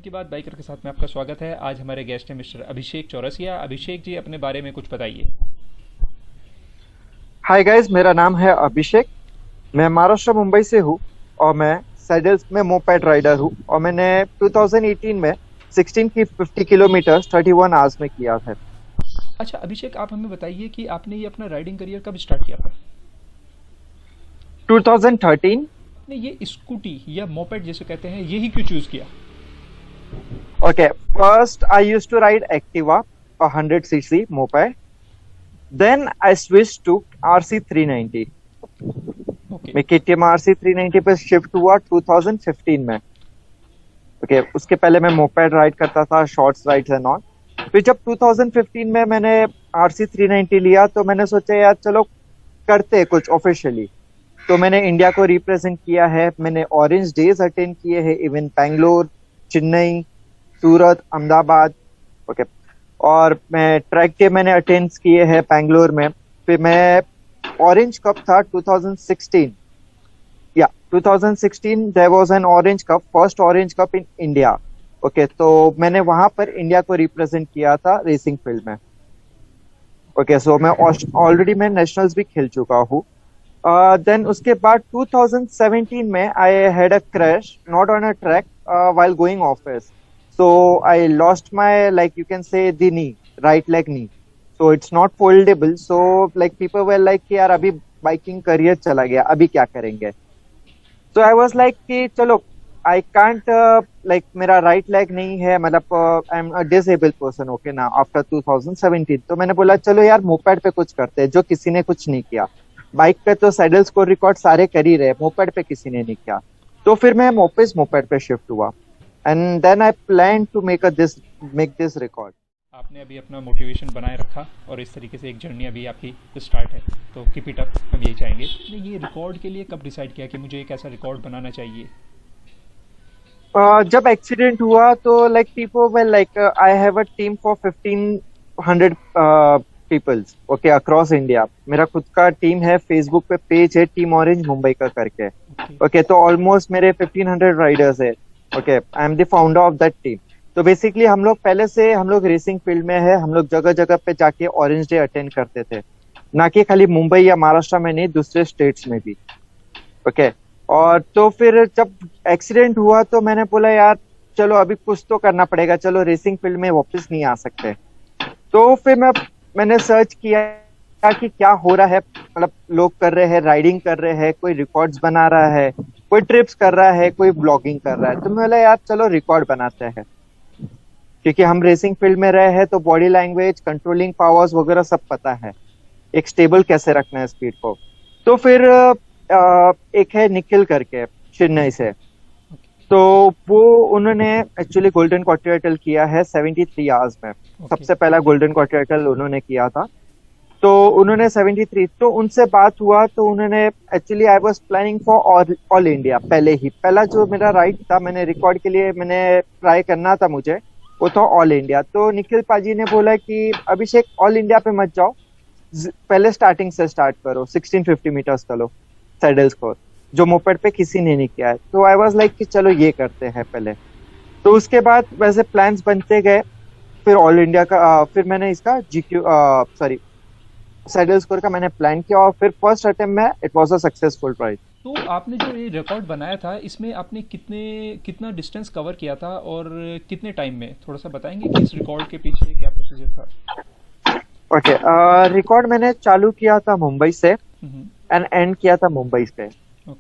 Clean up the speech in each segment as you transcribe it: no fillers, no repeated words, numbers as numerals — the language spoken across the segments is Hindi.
की बात बाइकर के साथ में आपका स्वागत है। आज हमारे गेस्ट हैं मिस्टर अभिषेक चौरसिया। अभिषेक जी, अपने बारे में कुछ बताइए। हाय गाइस, मेरा नाम है अभिषेक। मैं महाराष्ट्र मुंबई से हूँ और मैं सैडल्स में मोपेड राइडर हूँ और मैंने 2018 में 16 की 50 किलोमीटर 31 आवर्स में किया था। अच्छा अभिषेक, आप हमें बताइए कि आपने ये अपना राइडिंग करियर कब स्टार्ट किया था। 2013। आपने ये स्कूटी या मोपेड जैसे कहते हैं यही क्यों चूज़ किया। Okay, first I used to ride Activa 100 cc moped. Then I switched to RC 390. Okay. मैं KTM RC 390 पे शिफ्ट हुआ 2015 में। ओके, उसके पहले मैं मोपेड राइड करता था, शॉर्ट्स राइड्स एंड ऑल। फिर जब 2015 में मैंने RC 390 लिया तो मैंने सोचा यार चलो करते कुछ ऑफिशियली। तो मैंने इंडिया को रिप्रेजेंट किया है, मैंने ऑरेंज डेज अटेंड किए हैं, इवन बैंगलोर, चेन्नई, सूरत, अहमदाबाद। ओके, और मैं ट्रैक डे मैंने अटेंड किए हैं बैंगलोर में। फिर मैं ऑरेंज कप था 2016, या 2016 there was an orange cup, first orange cup in India. Okay, तो मैंने वहां पर इंडिया को रिप्रेजेंट किया था रेसिंग फील्ड में। ओके, सो मैं ऑलरेडी मैं नेशनल्स भी खेल चुका हूँ। देन उसके बाद 2017 में I had a crash not on a track while going office. So I lost my, like you can say, the knee, right leg knee. So it's not foldable. So like people were like कि यार अभी बाइकिंग करियर चला गया, अभी क्या करेंगे। So I was like कि चलो I can't like मेरा right leg नहीं है, मतलब I'm a disabled person okay now after 2017। तो मैंने बोला चलो यार मोपेड पे कुछ करते हैं, जो किसी ने कुछ नहीं किया। बाइक पे तो सैडल स्कोर रिकॉर्ड सारे कर ही रहे, मोपेड पे किसी ने नहीं किया। तो फिर मैं मोपेड पे शिफ्ट हुआ and then I plan to make this record. आपने अभी अपना मोटिवेशन बनाए रखा और इस तरीके से एक जर्नी अभी आपकी स्टार्ट है, तो कीप इट अप, हम यही चाहेंगे। आपने ये रिकॉर्ड के लिए कब डिसाइड किया कि मुझे एक ऐसा रिकॉर्ड बनाना चाहिए। जब एक्सीडेंट हुआ तो like people were like I have a team for 1500 peoples okay across India. मेरा खुद का टीम है, फेसबुक पे पेज है टीम ऑरेंज मुंबई का करके। ओके, तो ऑलमोस्ट मेरे 1500 राइडर्स है। Okay, I am the founder of that team. तो बेसिकली हम लोग पहले से हम लोग रेसिंग फील्ड में है, हम लोग जगह जगह पे जाके ऑरेंज डे अटेंड करते थे, ना कि खाली मुंबई या महाराष्ट्र में नहीं, दूसरे स्टेट्स में भी। ओके, और तो फिर जब एक्सीडेंट हुआ तो मैंने बोला यार चलो अभी कुछ तो करना पड़ेगा, चलो रेसिंग फील्ड में वापस नहीं आ सकते। तो फिर मैंने सर्च किया कि क्या हो रहा है, मतलब लोग कर रहे हैं, राइडिंग कर रहे हैं, कोई रिकॉर्ड्स बना रहा है, कोई ट्रिप्स कर रहा है, कोई ब्लॉगिंग कर रहा है। तो मैं बोला यार चलो रिकॉर्ड बनाते हैं, क्योंकि हम रेसिंग फील्ड में रहे हैं तो बॉडी लैंग्वेज, कंट्रोलिंग पावर्स वगैरह सब पता है, एक स्टेबल कैसे रखना है स्पीड को। तो फिर एक है निखिल करके चेन्नई से, तो वो उन्होंने एक्चुअली गोल्डन क्वार्टर किया है 73 आवर्स में। सबसे पहला गोल्डन क्वार्टर उन्होंने किया था, तो उन्होंने 73। तो उनसे बात हुआ तो उन्होंने actually I was planning for all India. पहला जो मेरा राइड था, मैंने रिकॉर्ड के लिए मैंने ट्राई करना था मुझे, वो था ऑल इंडिया। तो निखिल पाजी ने बोला कि अभिषेक ऑल इंडिया पे मत जाओ, पहले स्टार्टिंग से स्टार्ट करो, 1650 मीटर्स चलो सैडल स्कोर, जो मोपेड पे किसी ने नहीं किया है। तो आई वाज लाइक कि चलो ये करते हैं पहले। तो उसके बाद वैसे प्लान्स बनते गए, फिर ऑल इंडिया का फिर मैंने इसका सैडल स्कोर का मैंने प्लान किया और फिर फर्स्ट अटेम्प्ट में it was a successful ride. तो आपने जो ये रिकॉर्ड बनाया था, इसमें आपने कितना डिस्टेंस कवर किया था और कितने टाइम में, थोड़ा सा बताएंगे कि इस रिकॉर्ड के पीछे क्या प्रोसीजर था। ओके, रिकॉर्ड मैंने चालू किया था मुंबई से एंड एंड किया था मुंबई से।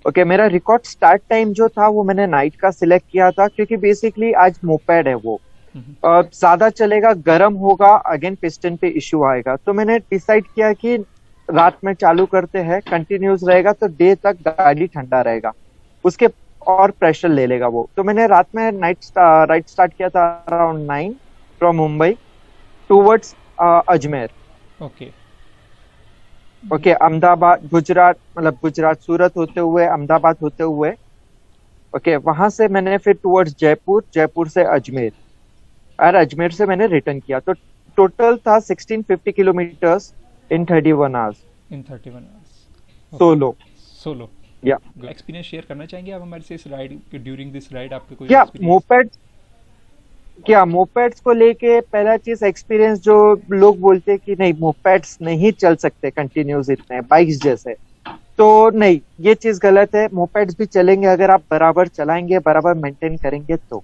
ओके, मेरा रिकॉर्ड स्टार्ट टाइम जो था वो मैंने नाइट का सिलेक्ट किया था, क्योंकि बेसिकली आज मोपेड है वो ज्यादा चलेगा, गर्म होगा, अगेन पिस्टन पे इश्यू आएगा। तो मैंने डिसाइड किया कि रात में चालू करते हैं, कंटिन्यूस रहेगा तो डे तक गाड़ी ठंडा रहेगा, उसके और प्रेशर ले लेगा वो। तो मैंने रात में राइड स्टार्ट किया था around 9 from Mumbai towards Ajmer. Okay okay, Ahmedabad, Gujarat Surat होते हुए, अहमदाबाद होते हुए, ओके वहां से मैंने फिर टूवर्ड्स जयपुर से अजमेर, और अजमेर से मैंने रिटर्न किया। तो टोटल था 1650 किलोमीटर्स इन 31 आवर्स। सोलो या एक्सपीरियंस शेयर करना चाहेंगे आप हमारे से इस राइड ड्यूरिंग दिस राइड, आपके कोई या मोपेड क्या मोपेड्स को लेके पहला चीज एक्सपीरियंस, जो लोग बोलते हैं कि नहीं मोपेड्स नहीं चल सकते कंटिन्यूस इतने बाइक्स जैसे, तो नहीं, ये चीज गलत है। मोपेड्स भी चलेंगे अगर आप बराबर चलाएंगे, बराबर मेंटेन करेंगे तो।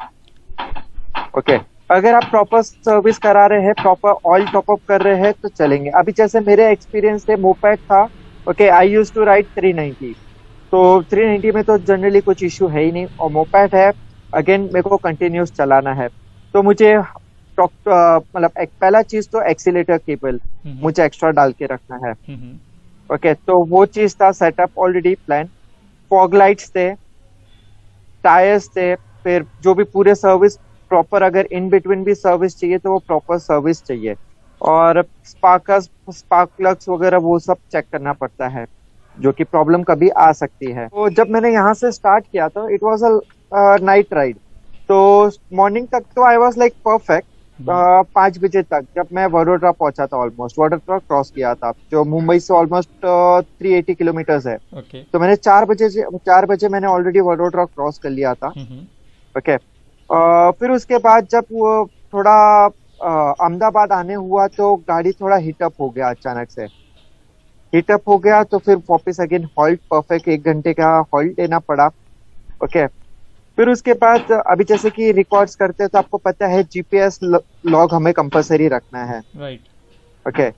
ओके, अगर आप प्रॉपर सर्विस करा रहे हैं, प्रॉपर ऑयल टॉपअप कर रहे हैं तो चलेंगे। अभी जैसे मेरे एक्सपीरियंस से मोपेड था, okay, I use to ride 390, तो 390 में तो जनरली कुछ इश्यू है ही नहीं, और मोपेड है अगेन मेरे को कंटिन्यूस चलाना है, तो मुझे मतलब पहला चीज तो एक्सीलेटर केबल मुझे एक्स्ट्रा डाल के रखना है। ओके, तो वो चीज था setup already plan. Fog lights थे, टायर्स थे, फिर जो भी पूरे सर्विस प्रॉपर, अगर इन बिटवीन भी सर्विस चाहिए तो वो प्रॉपर सर्विस चाहिए, और स्पार्क प्लग्स वगैरह वो सब चेक करना पड़ता है, जो कि प्रॉब्लम कभी आ सकती है। तो जब मैंने यहाँ से स्टार्ट किया था, it was a night ride, तो मॉर्निंग तक तो आई वाज लाइक परफेक्ट। 5 बजे तक जब मैं वडोदरा पहुंचा था, ऑलमोस्ट वडोदरा क्रॉस किया था, जो मुंबई से ऑलमोस्ट 380 किलोमीटर्स है। तो मैंने 4 बजे मैंने ऑलरेडी वडोदरा क्रॉस कर लिया था। ओके, फिर उसके बाद जब वो थोड़ा अहमदाबाद आने हुआ तो गाड़ी थोड़ा हीटअप हो गया, अचानक से हीटअप हो गया, तो फिर वापस अगेन हॉल्ट, परफेक्ट 1 घंटे का हॉल्ट लेना पड़ा। ओके, फिर उसके बाद अभी जैसे कि रिकॉर्ड्स करते हैं तो आपको पता है जीपीएस लॉग हमें कंपलसरी रखना है, राइट? ओके,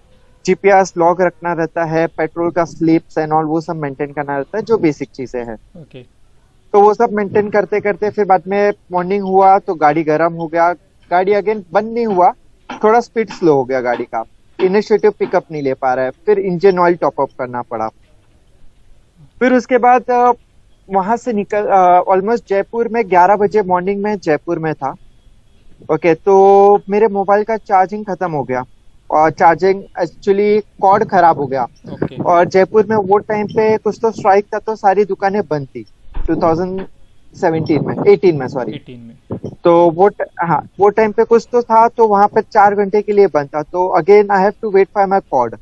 जीपीएस लॉग रखना रहता है, पेट्रोल का स्लिप्स एंड ऑल वो सब मेंटेन करना रहता है, जो बेसिक चीजें हैं। ओके, तो वो सब मेंटेन करते करते फिर बाद में मॉर्निंग हुआ तो गाड़ी गर्म हो गया, गाड़ी अगेन बंद नहीं हुआ, थोड़ा स्पीड स्लो हो गया गाड़ी का, इनिशिएटिव पिकअप नहीं ले पा रहा है, फिर इंजन ऑयल टॉपअप करना पड़ा। फिर उसके बाद वहां से निकल ऑलमोस्ट जयपुर में 11 बजे मॉर्निंग में जयपुर में था। ओके, तो मेरे मोबाइल का चार्जिंग खत्म हो गया, और चार्जिंग एक्चुअली कॉर्ड खराब हो गया। ओके, और जयपुर में वो टाइम पे कुछ तो स्ट्राइक था, तो सारी दुकानें बंद थी 2017 में, 18 में, सॉरी 18 में। तो हाँ, वो टाइम पे कुछ तो था, तो वहां पे 4 घंटे के लिए बंद था, तो again I have to wait for my cord,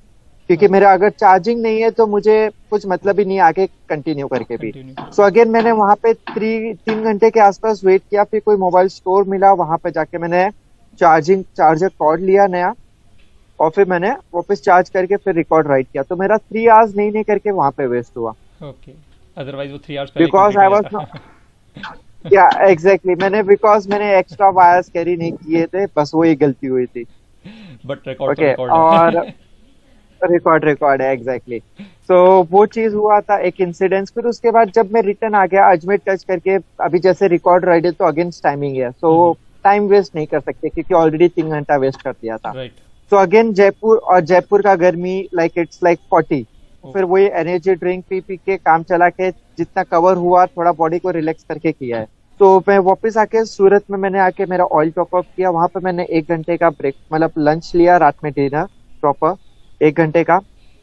क्योंकि मेरा अगर चार्जिंग नहीं है तो मुझे कुछ मतलब ही नहीं आगे कंटिन्यू करके भी। सो अगेन मैंने वहां पे 3 घंटे के आसपास वेट किया, फिर कोई मोबाइल स्टोर मिला, वहां पे जाके मैंने चार्जर कॉर्ड लिया नया, और फिर मैंने वापस चार्ज करके फिर रिकॉर्ड राइट किया। तो मेरा 3 आवर्स नहीं करके वहां पे वेस्ट हुआ। ओके, अदरवाइज वो 3 आवर्स पहले बिकॉज आई वाज या एग्जैक्टली, मैंने एक्स्ट्रा वायर्स कैरी नहीं किए थे, बस वो ही गलती हुई थी। बट रिकॉर्ड ओके, और रिकॉर्ड है एग्जैक्टली। सो वो चीज हुआ था, एक इंसिडेंस। फिर उसके बाद जब मैं रिटर्न आ गया अजमेर टच करके, अभी जैसे रिकॉर्ड राइड है तो अगेंस्ट टाइमिंग है, सो टाइम वेस्ट नहीं कर सकते, क्योंकि ऑलरेडी 3 घंटा वेस्ट कर दिया था। तो अगेन जयपुर, और जयपुर का गर्मी लाइक इट्स लाइक 40। फिर वही एनर्जी ड्रिंक पी पी के काम चला के जितना कवर हुआ, थोड़ा बॉडी को रिलैक्स करके किया है। तो मैं वापस आके सूरत में मैंने आके मेरा ऑयल टॉपअप किया, वहां पे मैंने 1 घंटे का ब्रेक, मतलब लंच लिया, रात में डिनर प्रॉपर 1 घंटे का।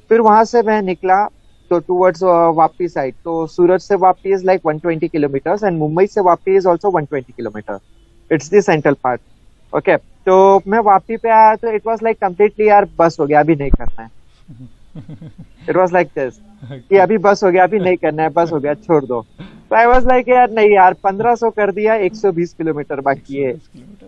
फिर वहां से मैं निकला तो टूवर्ड्स वापी साइड, तो सूरत से Vapi is like 120 kilometres and Mumbai से Vapi is also 120 kilometre, it's the central part. Okay, तो मैं वापी पे आया तो इट वाज लाइक कम्प्लीटली यार बस हो गया, अभी नहीं करना है। इट वाज लाइक दिस कि अभी बस हो गया, अभी नहीं करना है, बस हो गया, छोड़ दो। तो आई वाज लाइक यार नहीं यार, 1500 कर दिया, 120 किलोमीटर बाकी है।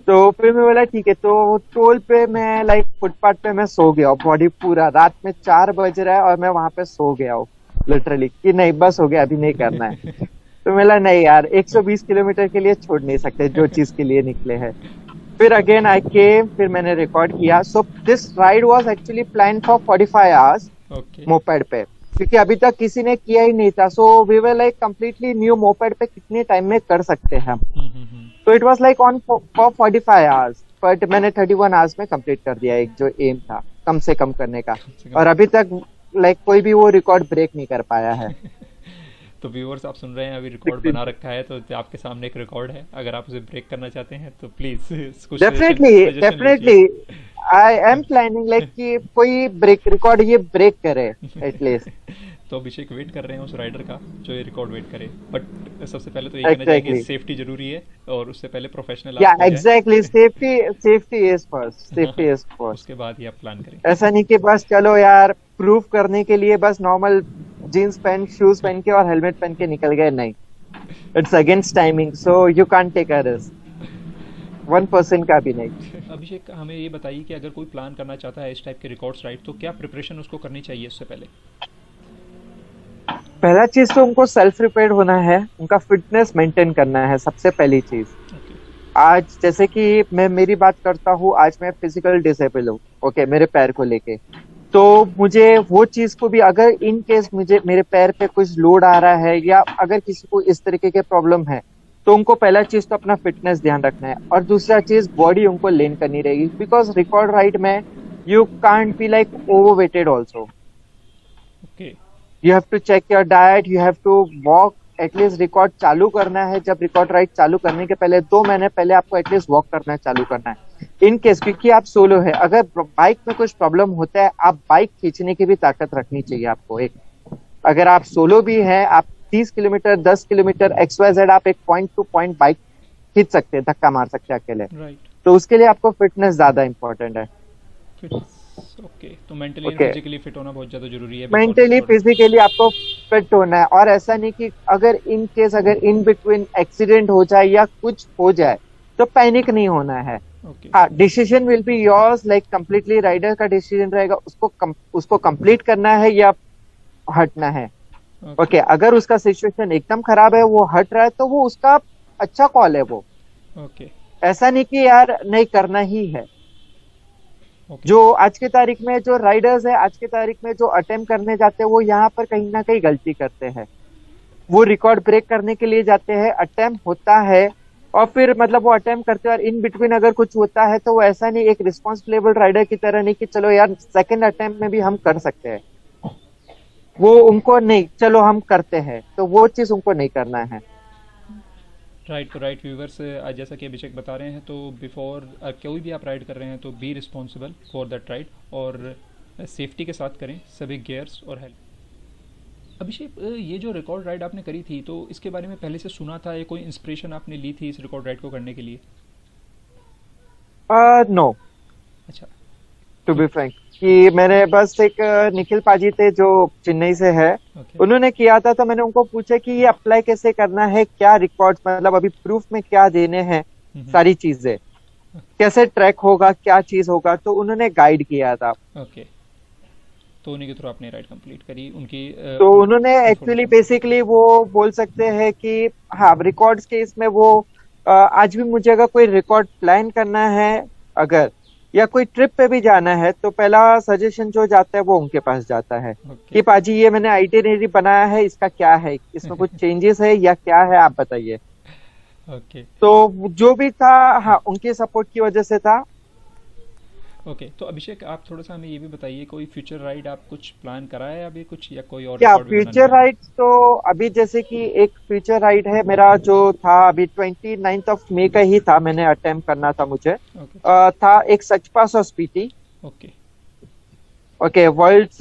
तो फिर मैं बोला ठीक है, तो टोल पे मैं लाइक फुटपाथ पे मैं सो गया, बॉडी पूरा, रात में 4 बज रहा है और मैं वहां पे सो गया हूँ लिटरली, कि नहीं बस हो गया, अभी नहीं करना है। तो मैं नहीं यार, 120 किलोमीटर के लिए छोड़ नहीं सकते जो चीज के लिए निकले हैं। फिर अगेन आई केम, फिर मैंने रिकॉर्ड किया। So this ride was actually plan for 45 hours moped पे, क्योंकि अभी तक किसी ने किया ही नहीं था। So we were like completely new, moped पे कितने टाइम में कर सकते हैं हम। तो it was like on for 45 hours, but मैंने 31 आवर्स में कंप्लीट कर दिया, एक जो एम था कम से कम करने का, और अभी तक लाइक कोई भी वो रिकॉर्ड ब्रेक नहीं कर पाया है। तो व्यूअर्स आप सुन रहे हैं, अभी रिकॉर्ड बना रखा है, तो आपके सामने एक रिकॉर्ड है, अगर आप उसे ब्रेक करना चाहते हैं तो please definitely I am planning like कि कोई ब्रेक रिकॉर्ड ये ब्रेक करे एटलीस्ट। तो अभिषेक वेट कर रहे हैं उस राइडर का जो ये रिकॉर्ड वेट करे, बट सबसे पहले तो ये कहना चाहिए सेफ्टी जरूरी है, और उससे पहले professional exactly, safety is first, उसके बाद ही आप प्लान करें। ऐसा नहीं कि बस चलो यार प्रूफ करने के लिए बस नॉर्मल जीन्स पहन, शूज पहन के और हेलमेट पहन के निकल गए, नहीं, it's against timing, so you can't take a risk. 1% का भी नहीं। अभिषेक, हमें ये बताइए कि अगर कोई प्लान करना चाहता है इस टाइप के रिकॉर्ड्स राइड, तो क्या प्रिपरेशन उसको करनी चाहिए इससे पहले? पहला चीज तो उनको सेल्फ प्रिपेयर्ड होना है, उनका फिटनेस मेंटेन करना है सबसे पहली चीज। ओके। आज जैसे कि मैं मेरी बात करता हूँ, आज मैं फिजिकल डिसेबल हूँ, ओके, मेरे पैर को लेके। तो मुझे वो चीज को भी, अगर इन केस मुझे मेरे पैर पे कुछ लोड आ रहा है या अगर किसी को इस तरीके के प्रॉब्लम है, तो उनको पहला चीज तो अपना फिटनेस ध्यान रखना है, और दूसरा चीज बॉडी उनको लेन करनी रहेगी, बिकॉज रिकॉर्ड राइड में you can't be like overweighted also. Okay. You have to check your diet, you have to walk at least. Record चालू करना है, जब रिकॉर्ड राइड चालू करने के पहले 2 महीने पहले आपको एटलीस्ट वॉक करना चालू करना है। इन केस, क्योंकि आप सोलो है, अगर बाइक में कुछ प्रॉब्लम होता है, आप बाइक खींचने की भी ताकत रखनी चाहिए आपको एक। अगर आप सोलो भी है, आप 30 किलोमीटर 10 किलोमीटर XYZ आप एक पॉइंट टू पॉइंट बाइक खींच सकते हैं, धक्का मार सकते हैं अकेले। राइट। तो उसके लिए आपको फिटनेस ज्यादा इंपॉर्टेंट है। ओके, तो mentally and okay, physically fit होना बहुत ज़्यादा जरूरी है मेंटली फिजिकली आपको फिट होना है, और ऐसा नहीं कि अगर इन केस अगर इन बिटवीन एक्सीडेंट हो जाए या कुछ हो जाए तो पैनिक नहीं होना है। ओके। हाँ, decision will be yours, like completely rider का डिसीजन रहेगा, उसको कंप्लीट करना है या हटना है। ओके, अगर उसका सिचुएशन एकदम खराब है, वो हट रहा है, तो वो उसका अच्छा कॉल है वो। ओके। ऐसा नहीं कि यार नहीं करना ही है। जो आज की तारीख में जो राइडर्स है, आज की तारीख में जो अटेम्प्ट करने जाते हैं, वो यहाँ पर कहीं ना कहीं गलती करते हैं। वो रिकॉर्ड ब्रेक करने के लिए जाते हैं, अटेम्प्ट होता है, और फिर मतलब वो अटेम्प्ट करते हैं, और इन बिटवीन अगर कुछ होता है तो वो ऐसा नहीं, एक रिस्पॉन्सिबल राइडर की तरह नहीं कि चलो यार सेकंड अटेम्प्ट में भी हम कर सकते हैं, वो उनको नहीं, चलो हम करते हैं, तो वो चीज उनको नहीं करना है। राइट। तो राइट व्यूवर्स, आज जैसा कि अभिषेक बता रहे हैं, तो बिफोर कोई भी आप राइड कर रहे हैं तो be responsible for that ride, और सेफ्टी के साथ करें सभी गियर्स और हेल्प। अभिषेक, ये जो रिकॉर्ड राइड आपने करी थी, तो इसके बारे में पहले से सुना था या कोई इंस्पिरेशन आपने ली थी इस रिकॉर्ड राइड को करने के लिए? नो, अच्छा। टू बी फ्रैंक, कि मैंने बस एक निखिल पाजी थे जो चेन्नई से है, ओके। उन्होंने किया था, तो मैंने उनको पूछा कि ये अप्लाई कैसे करना है, क्या रिकॉर्ड मतलब अभी प्रूफ में क्या देने हैं, सारी चीजें कैसे ट्रैक होगा, क्या चीज होगा, तो उन्होंने गाइड किया था। ओके, तो उन्हीं के थ्रू आपने राइड कंप्लीट करी उनकी तो उन्होंने एक्चुअली बेसिकली वो बोल सकते हैं कि हाँ, रिकॉर्ड्स के इसमें वो आज भी मुझे अगर कोई रिकॉर्ड प्लान करना है, अगर या कोई ट्रिप पे भी जाना है, तो पहला सजेशन जो जाता है वो उनके पास जाता है कि पाजी ये मैंने आइटिनरी बनाया है, इसका क्या है, इसमें कुछ चेंजेस है या क्या है, आप बताइए। ओके। तो जो भी था, हाँ, उनके सपोर्ट की वजह से था। ओके, तो अभिषेक, आप थोड़ा सा हमें ये भी बताइए, कोई फ्यूचर राइड आप कुछ प्लान करा है अभी कुछ, या कोई और क्या रिकॉर्ड भी बनाना फ्यूचर है? राइड? तो अभी जैसे कि एक फ्यूचर राइड है मेरा, जो था अभी 29 मई का ही था, मैंने अटेम्प्ट करना था मुझे। ओके। था एक सच पास और Spiti. Okay. Okay, world's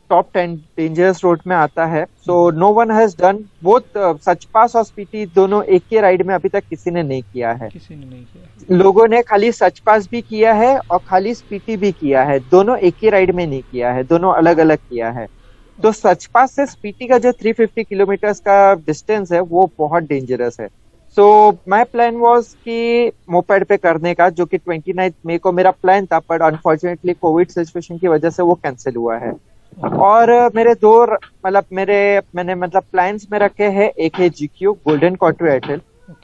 top 10 dangerous road में आता है। So no one has done both Sach pass और स्पीति, दोनों एक ही राइड में अभी तक किसी ने नहीं किया है। किसी ने नहीं किया। लोगों ने खाली सच पास भी किया है और खाली स्पीति भी किया है, दोनों एक ही राइड में नहीं किया है, दोनों अलग अलग किया है। तो सच पास से स्पीति का जो 350 किलोमीटर का डिस्टेंस है, वो बहुत डेंजरस है। सो माय प्लान वाज कि मोपेड पे करने का, जो कि 29 मई को मेरा प्लान था, पर अनफॉर्चुनेटली कोविड सिचुएशन की वजह से वो कैंसिल हुआ है। और मेरे दो मैंने प्लान्स में रखे हैं, एक है GQ golden quadrilateral,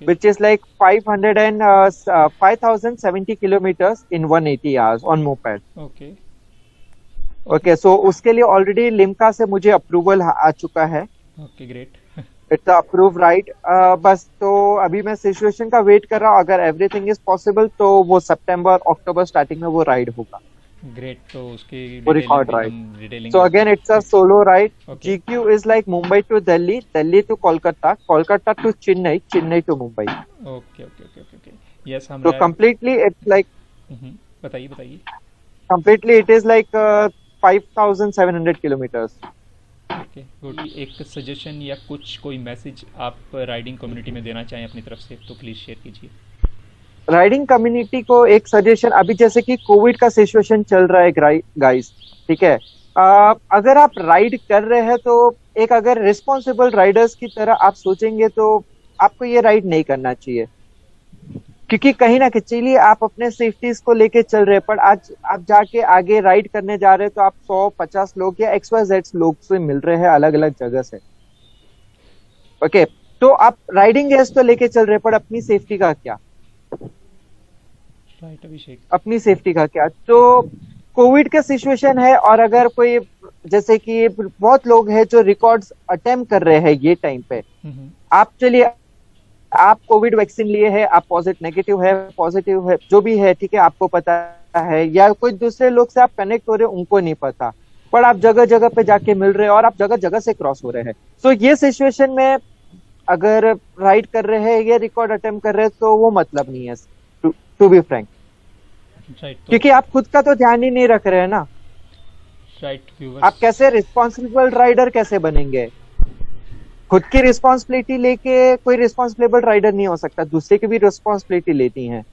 which is like 5070 kilometers in 180 hours on moped. Okay. Okay, so उसके लिए ऑलरेडी लिम्का से मुझे अप्रूवल आ चुका है। Okay, great. It's approve ride. बस तो अभी मैं सिचुएशन का वेट कर रहा हूँ, अगर एवरीथिंग इज पॉसिबल तो वो सितंबर अक्टूबर स्टार्टिंग में वो राइड होगा। ग्रेट, तो उसकी वो record ride. Detailing. So again it's a solo ride. Okay. GQ is like Mumbai to Delhi, Delhi to Kolkata, Kolkata to Chennai, Chennai to Mumbai. Okay okay okay okay okay, yes. हम So completely it's like बताइए बताइए। completely it is like 5,700 kilometers. Okay, good. एक सजेशन या कुछ कोई मैसेज आप राइडिंग कम्युनिटी में देना चाहें अपनी तरफ से, तो प्लीज शेयर कीजिए। राइडिंग कम्युनिटी को एक सजेशन, अभी जैसे कि कोविड का सिचुएशन चल रहा है गाइस, ठीक है, अगर आप राइड कर रहे हैं तो एक अगर रिस्पॉन्सिबल राइडर्स की तरह आप सोचेंगे तो आपको ये राइड नहीं करना चाहिए। क्योंकि कहीं ना कहीं चलिए आप अपने सेफ्टीज को लेके चल रहे हैं, पर आज आप जाके आगे राइड करने जा रहे हैं तो आप 100-50 लोग या XYZ लोग से मिल रहे हैं अलग अलग जगह से। ओके, तो आप राइडिंग एज तो लेके चल रहे हैं, पर अपनी सेफ्टी का क्या? राइट अभिषेक। अपनी सेफ्टी का क्या? तो कोविड का सिचुएशन है, और अगर कोई जैसे कि बहुत लोग हैं जो रिकॉर्ड्स अटेम्प्ट कर रहे हैं ये टाइम पे, आप चलिए आप कोविड वैक्सीन लिए हैं, आप नेगेटिव है, पॉजिटिव है, जो भी है, ठीक है, आपको पता है, या कोई दूसरे लोग से आप कनेक्ट हो रहे हैं उनको नहीं पता, पर आप जगह जगह पे जाके मिल रहे हैं और आप जगह जगह से क्रॉस हो रहे हैं। तो ये सिचुएशन में अगर राइड कर रहे हैं या रिकॉर्ड अटेम्प्ट कर रहे हैं तो वो मतलब नहीं है, टू बी फ्रैंक। क्योंकि आप खुद का तो ध्यान ही नहीं रख रहे हैं ना। आप कैसे रिस्पॉन्सिबल राइडर कैसे बनेंगे? खुद की रिस्पॉन्सिबिलिटी लेके कोई रिस्पॉन्सिबल राइडर नहीं हो सकता, दूसरे की भी रिस्पॉन्सिबिलिटी लेती है।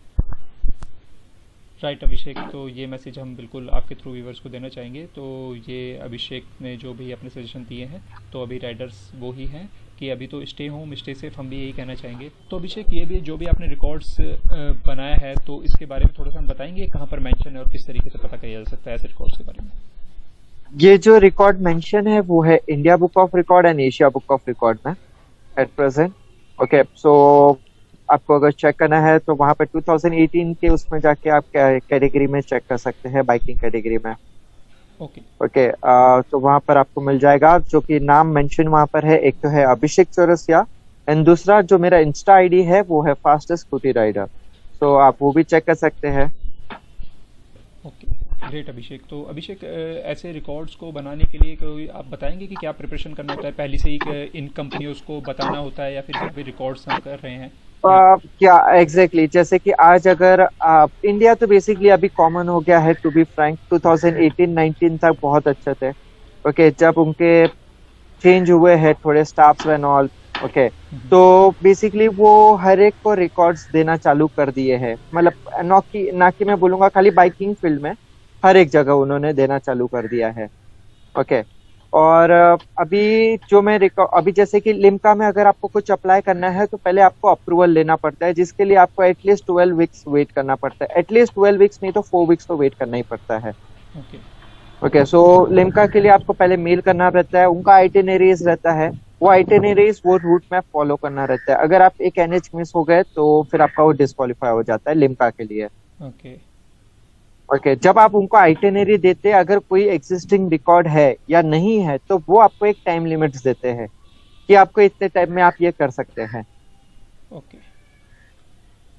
राइट अभिषेक, तो ये मैसेज हम बिल्कुल आपके थ्रू व्यूवर्स को देना चाहेंगे। तो ये अभिषेक ने जो भी अपने सजेशन दिए हैं, तो अभी राइडर्स वो ही हैं कि अभी तो स्टे होम स्टे सेफ, हम भी यही कहना चाहेंगे। तो अभिषेक, ये भी जो भी आपने रिकॉर्ड्स बनाया है, तो इसके बारे में थोड़ा सा हम बताएंगे कहाँ पर मेंशन है और किस तरीके से पता किया जा सकता है ऐसे रिकॉर्ड्स के बारे में? ये जो रिकॉर्ड मेंशन है वो है India book of record and Asia book of record में एट प्रेजेंट। ओके, सो आपको अगर चेक करना है तो वहां पे 2018 के उसमें जाके आप कैटेगरी में चेक कर सकते हैं, बाइकिंग कैटेगरी में। ओके, तो वहां पर आपको मिल जाएगा जो कि नाम मेंशन वहां पर है। एक तो है अभिषेक चौरसिया एंड दूसरा जो मेरा इंस्टा आईडी है वो है फास्टेस्ट स्कूटी राइडर, तो आप वो भी चेक कर सकते हैं। ओके, ग्रेट अभिषेक। तो अभिषेक, ऐसे रिकॉर्ड्स को बनाने के लिए कोई आप बताएंगे कि क्या प्रिपरेशन करना होता है? पहले से ही इन कंपनियों को बताना होता है या फिर जो भी रिकॉर्ड्स हम कर रहे हैं क्या एग्जैक्टली जैसे कि आज अगर इंडिया तो बेसिकली अभी कॉमन हो गया है, टू बी फ्रैंक 2018-19 तक बहुत अच्छे थे। ओके, जब उनके चेंज हुए हैं थोड़े स्टाफ्स एंड ऑल, ओके, तो बेसिकली वो हर एक को रिकॉर्ड्स देना चालू कर दिए हैं। मतलब ना कि मैं बोलूंगा खाली बाइकिंग फील्ड में, हर एक जगह उन्होंने देना चालू कर दिया है। ओके, और अभी जो मैं अभी जैसे कि लिम्का में अगर आपको कुछ अप्लाई करना है तो पहले आपको अप्रूवल लेना पड़ता है, जिसके लिए आपको एटलीस्ट 12 वीक्स वेट करना पड़ता है। एटलीस्ट 12 वीक्स नहीं तो 4 वीक्स तो वेट करना ही पड़ता है। ओके, सो लिम्का के लिए आपको पहले मेल करना रहता है, उनका आइटिनरीज रहता है, वो आइटिनरीज वो रूट मैप फॉलो करना रहता है। अगर आप एक NH मिस हो गए तो फिर आपका वो डिस्क्वालीफाई हो जाता है लिम्का के लिए। ओके, जब आप उनको आइटिनरी देते हैं, अगर कोई एग्जिस्टिंग रिकॉर्ड है या नहीं है तो वो आपको एक टाइम लिमिट्स देते हैं कि आपको इतने टाइम में आप ये कर सकते हैं।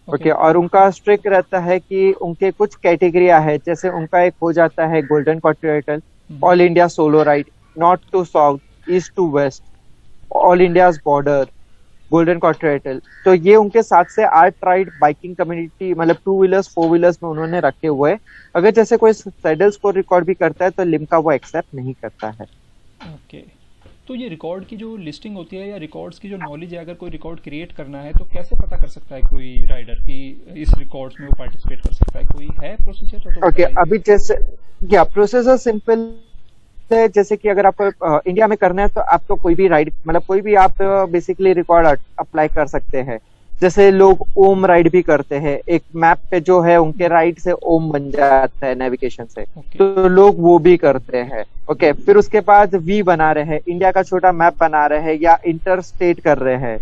ओके, और उनका स्ट्रिक्ट रहता है कि उनके कुछ कैटेगरिया है, जैसे उनका एक हो जाता है golden continental, all India solo ride, north to south, east to west, all India border, golden continental. तो ये उनके 7 से 8 राइड बाइकिंग कम्युनिटी, मतलब 2 व्हीलर्स 4 व्हीलर्स में उन्होंने रखे हुए हैं। अगर जैसे कोई सैडल स्कोर रिकॉर्ड भी करता है तो लिम्का वो एक्सेप्ट नहीं करता है। ओके, तो ये रिकॉर्ड की जो लिस्टिंग होती है या रिकॉर्ड्स की जो नॉलेज है, अगर कोई रिकॉर्ड क्रिएट करना है तो कैसे पता कर सकता है कोई राइडर कि इस रिकॉर्ड्स में वो पार्टिसिपेट कर सकता है? कोई है प्रोसीजर? ओके, अभी जैसे क्या प्रोसेसर सिंपल है, जैसे कि अगर आपको इंडिया में करना है तो आपको कोई भी राइड, मतलब कोई भी आप बेसिकली रिकॉर्ड अप्लाई कर सकते हैं। जैसे लोग ओम राइड भी करते हैं, एक मैप पे जो है उनके राइड से ओम बन जाता है नेविगेशन से, तो लोग वो भी करते हैं। ओके, फिर उसके बाद वी बना रहे हैं, इंडिया का छोटा मैप बना रहे हैं, या इंटर स्टेट कर रहे हैं,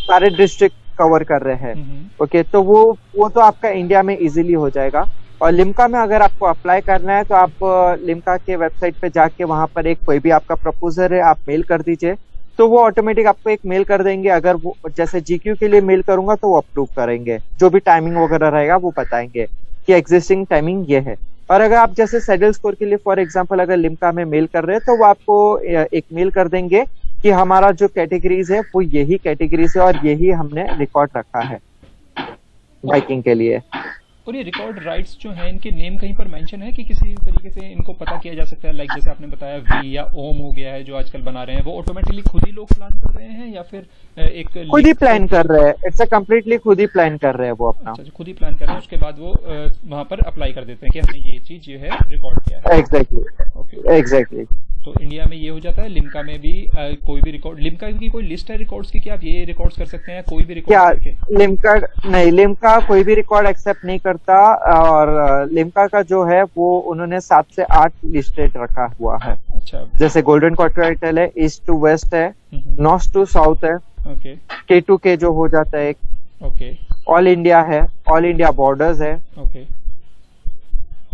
सारे डिस्ट्रिक्ट कवर कर रहे हैं। ओके, तो वो तो आपका इंडिया में इजीली हो जाएगा। और लिम्का में अगर आपको अप्लाई करना है तो आप लिम्का के वेबसाइट पे जाके वहां पर एक कोई भी आपका प्रपोजल है आप मेल कर दीजिए, तो वो ऑटोमेटिक आपको एक मेल कर देंगे। अगर वो जैसे GQ के लिए मेल करूंगा तो वो अप्रूव करेंगे, जो भी टाइमिंग वगैरह रहेगा वो बताएंगे कि एग्जिस्टिंग टाइमिंग ये है। और अगर आप जैसे सैडल स्कोर के लिए फॉर एग्जांपल अगर लिम्का में मेल कर रहे हैं तो वो आपको एक मेल कर देंगे कि हमारा जो कैटेगरीज है वो यही कैटेगरीज है और यही हमने रिकॉर्ड रखा है बाइकिंग के लिए। और ये रिकॉर्ड राइट्स जो हैं, इनके नेम कहीं पर मेंशन है कि किसी तरीके से इनको पता किया जा सकता है? लाइक जैसे आपने बताया वी या ओम हो गया है जो आजकल बना रहे हैं, वो ऑटोमेटिकली खुद ही लोग प्लान कर रहे हैं या फिर एक खुद ही प्लान कर रहे हैं? इट्स अ कंप्लीटली खुद ही प्लान कर रहे हैं वो अपना। अच्छा, खुद ही प्लान कर रहे हैं, उसके बाद वो वहां पर अप्लाई कर देते हैं कि हमने ये चीज जो है रिकॉर्ड किया है। एग्जैक्टली। तो इंडिया में ये हो जाता है, लिम्का में भी कोई भी रिकॉर्ड, लिम्का की कोई लिस्ट है रिकॉर्ड्स की कि आप ये रिकॉर्ड्स कर सकते हैं, कोई भी क्या रिकॉर्ड करके? लिम्का? नहीं, लिम्का कोई भी रिकॉर्ड एक्सेप्ट नहीं करता। और लिम्का का जो है वो उन्होंने 7 से 8 लिस्टेड रखा हुआ है। अच्छा। जैसे गोल्डन क्वार्टर है, ईस्ट टू वेस्ट है, नॉर्थ टू साउथ है, ओके K2K जो हो जाता है, ओके ऑल इंडिया है, ऑल इंडिया बॉर्डर्स है। ओके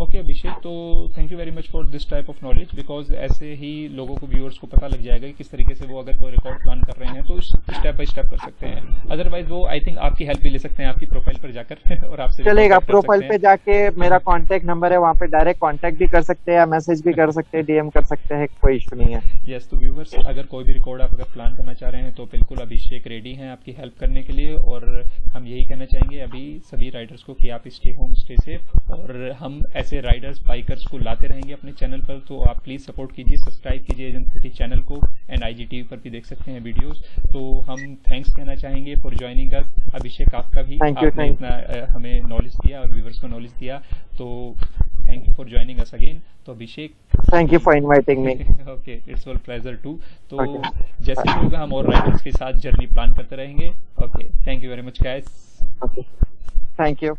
ओके अभिषेक, तो thank you very much for this type of knowledge, because ऐसे ही लोगों को, व्यूअर्स को पता लग जाएगा कि किस तरीके से वो अगर कोई रिकॉर्ड प्लान कर रहे हैं तो स्टेप बाय स्टेप कर सकते हैं। अदरवाइज वो आई थिंक आपकी हेल्प भी ले सकते हैं आपकी प्रोफाइल पर जाकर और आपसे चलेगा, प्रोफाइल पे जाके मेरा कांटेक्ट नंबर है, वहाँ पे डायरेक्ट कांटेक्ट भी कर सकते हैं या मैसेज भी कर सकते हैं, डीएम कर सकते हैं, कोई इशू नहीं है। यस, तो व्यूअर्स अगर कोई भी रिकॉर्ड आप अगर प्लान करना चाह रहे हैं तो बिल्कुल अभिषेक रेडी हैं आपकी हेल्प करने के लिए। और हम यही कहना चाहेंगे अभी सभी राइडर्स को कि आप स्टे होम, स्टे सेफ, और हम ऐसे राइडर्स, बाइकर्स को लाते रहेंगे अपने चैनल पर। तो आप प्लीज सपोर्ट कीजिए, सब्सक्राइब कीजिए एजेंट 30 चैनल को, एंड IGTV पर भी देख सकते हैं वीडियोस। तो हम थैंक्स कहना चाहेंगे फॉर ज्वाइनिंग अस। अभिषेक आपका भी, आपने इतना हमें नॉलेज दिया और व्यूअर्स को नॉलेज दिया, तो thank you for joining us again. तो Abhishek, thank you for inviting me. Okay, it's all pleasure to. तो जैसे भी होगा हम और राइडर्स के साथ जर्नी प्लान करते रहेंगे। Okay, thank you very much guys. Okay, thank you.